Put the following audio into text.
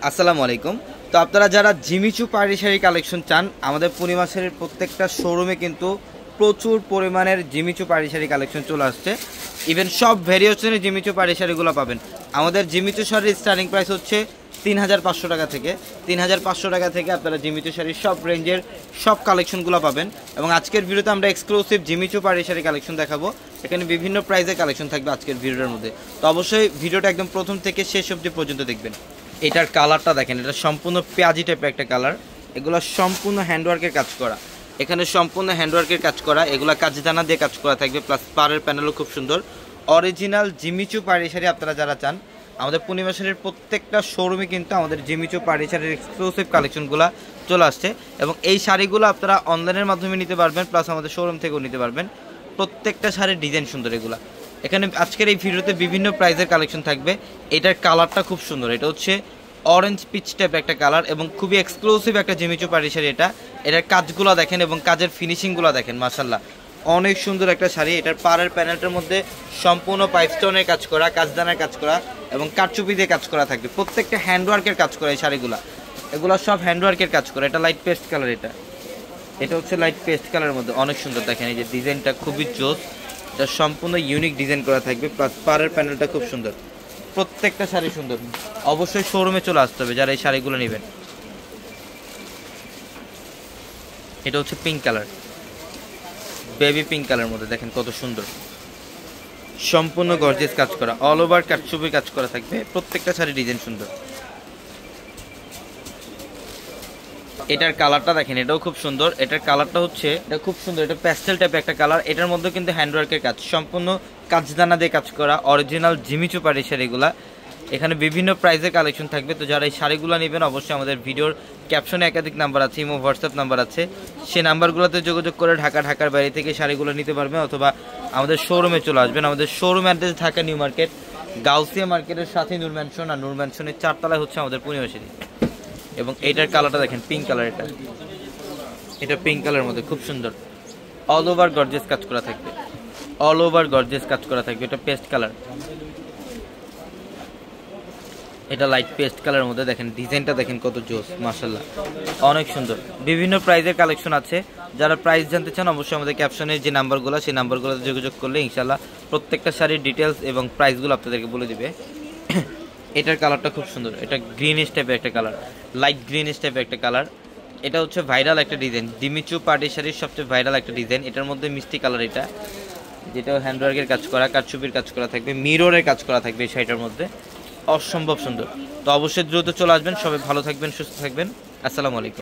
আসসালামু আলাইকুম। তো আপনারা যারা জিমিচু পাড়ি শাড়ি কালেকশন চান, আমাদের পূর্ণিমা শাড়ির প্রত্যেকটা শোরুমে কিন্তু প্রচুর পরিমাণের জিমিচু পাড়ি শাড়ি কালেকশন চলে আসছে। ইভেন সব ভ্যারিয়েশনের জিমিচু পাড়ি শাড়িগুলো পাবেন। আমাদের জিমিচু শাড়ির স্টার্টিং প্রাইস হচ্ছে ৩৫০০ টাকা থেকে। ৩৫০০ টাকা থেকে আপনারা জিমিচু শাড়ির সব রেঞ্জের সব কালেকশনগুলো পাবেন। এবং আজকের ভিডিওতে আমরা এক্সক্লুসিভ জিমিচু পাড়ি শাড়ি কালেকশন দেখাবো। এখানে বিভিন্ন প্রাইজের কালেকশন থাকবে আজকের ভিডিওর মধ্যে। তো অবশ্যই ভিডিওটা একদম প্রথম থেকে শেষ অবধি পর্যন্ত দেখবেন। এটার কালারটা দেখেন, এটা সম্পূর্ণ পেঁয়াজি টাইপের একটা কালার। এগুলো সম্পূর্ণ হ্যান্ডওয়ার্কের কাজ করা, এখানে সম্পূর্ণ হ্যান্ডওয়ার্কের কাজ করা, এগুলো কাজদানা দিয়ে কাজ করা থাকবে, প্লাস পাড়ের প্যানেলও খুব সুন্দর। অরিজিনাল জিমিচু পাড়ি শাড়ি আপনারা যারা চান, আমাদের পূর্ণিমা শাড়ির প্রত্যেকটা শোরুমে কিন্তু আমাদের জিমিচু পাড়ি শাড়ির এক্সক্লুসিভ কালেকশনগুলো চলে আসছে। এবং এই শাড়িগুলো আপনারা অনলাইনের মাধ্যমে নিতে পারবেন, প্লাস আমাদের শোরুম থেকেও নিতে পারবেন। প্রত্যেকটা শাড়ির ডিজাইন সুন্দর এগুলা। এখানে আজকের এই ভিডিওতে বিভিন্ন প্রাইজের কালেকশন থাকবে। এটার কালারটা খুব সুন্দর, এটা হচ্ছে অরেঞ্জ পিচ টাইপ একটা কালার এবং খুবই এক্সক্লুসিভ একটা জিমিচু পাড়ি শাড়ি। এটার কাজগুলো দেখেন এবং কাজের ফিনিশিংগুলো দেখেন, মাশাআল্লাহ অনেক সুন্দর একটা শাড়ি। এটার পাড়ের প্যানেলটার মধ্যে সম্পূর্ণ পাইপ স্টোনের কাজ করা, কাজদানার কাজ করা এবং কারচুপি দিয়ে কাজ করা থাকবে। প্রত্যেকটা হ্যান্ডওয়ার্কের কাজ করা এই শাড়িগুলো, এগুলো সব হ্যান্ডওয়ার্কের কাজ করা। এটা লাইট পেস্ট কালার, এটা হচ্ছে লাইট পেস্ট কালারের মধ্যে অনেক সুন্দর। দেখেন এই যে ডিজাইনটা খুবই জোস, এটা সম্পূর্ণ ইউনিক ডিজাইন করা থাকবে, প্লাস পাড়ের প্যানেলটা খুব সুন্দর। প্রত্যেকটা শাড়ি সুন্দর। অবশ্যই শোরুমে চলে আসতে হবে যারা এই শাড়িগুলো নেবেন। এটা হচ্ছে pink colour, baby pink colour মধ্যে দেখেন কত সুন্দর, সম্পূর্ণ গর্জিয়াস কাজ করা, অল ওভার কাটছবি কাজ করা থাকবে। প্রত্যেকটা শাড়ি ডিজাইন সুন্দর। এটার কালারটা দেখেন, এটাও খুব সুন্দর। এটার কালারটা হচ্ছে, এটা খুব সুন্দর, এটা প্যাস্টেল টাইপের একটা কালার। এটার মধ্যে কিন্তু হ্যান্ডওয়ার্কের কাজ, সম্পূর্ণ কাজদানা দিয়ে কাজ করা, অরিজিনাল জিমিচু পাড়ি শাড়িগুলা। এখানে বিভিন্ন প্রাইজের কালেকশন থাকবে। তো যারা এই শাড়িগুলো নেবেন, অবশ্যই আমাদের ভিডিওর ক্যাপশনে একাধিক নাম্বার আছে, ইমো হোয়াটসঅ্যাপ নাম্বার আছে, সেই নাম্বারগুলোতে যোগাযোগ করে ঢাকার বাইরে থেকে শাড়িগুলো নিতে পারবেন, অথবা আমাদের শোরুমে চলে আসবেন। আমাদের showroom address Dhaka new market, Gausia মার্কেটের সাথে নূর ম্যানশন, আর নূর ম্যানশনের 4 তলায় হচ্ছে আমাদের পূর্ণিমা শাড়ি। এবং এইটার কালারটা দেখেন, পিঙ্ক কালার। এটা পিঙ্ক কালারের মধ্যে খুব সুন্দর, অল ওভার গর্জিয়াস কাজ করা থাকবে, অল ওভার গর্জিয়াস কাজ করা থাকবে। এটা পেস্ট কালার, এটা লাইট পেস্ট কালারের মধ্যে দেখেন ডিজাইনটা দেখেন কত জোস, মাশাআল্লাহ অনেক সুন্দর। বিভিন্ন প্রাইজের কালেকশন আছে। যারা প্রাইস জানতে চান, অবশ্যই আমাদের ক্যাপশনে যে নাম্বারগুলো, সেই নাম্বারগুলোতে যোগাযোগ করলে ইনশাআল্লাহ প্রত্যেকটা শাড়ির ডিটেলস এবং প্রাইসগুলো আপনাদেরকে বলে দিবে। এটার কালারটা খুব সুন্দর, এটা গ্রিনিশ টাইপের একটা কালার, লাইট গ্রিনিশ টাইপের একটা কালার। এটা হচ্ছে ভাইরাল একটা ডিজাইন, জিমিচু পাড়ি শাড়ির সবচেয়ে ভাইরাল একটা ডিজাইন। এটার মধ্যে মিষ্টি কালার, এটা যেটা হ্যান্ডওয়ার্কের কাজ করা, কারচুপির কাজ করা থাকবে, মিররের কাজ করা থাকবে এই শাড়িটার মধ্যে, অসম্ভব সুন্দর। তো অবশ্যই দ্রুত চলে আসবেন। সবাই ভালো থাকবেন, সুস্থ থাকবেন। আসসালামু আলাইকুম।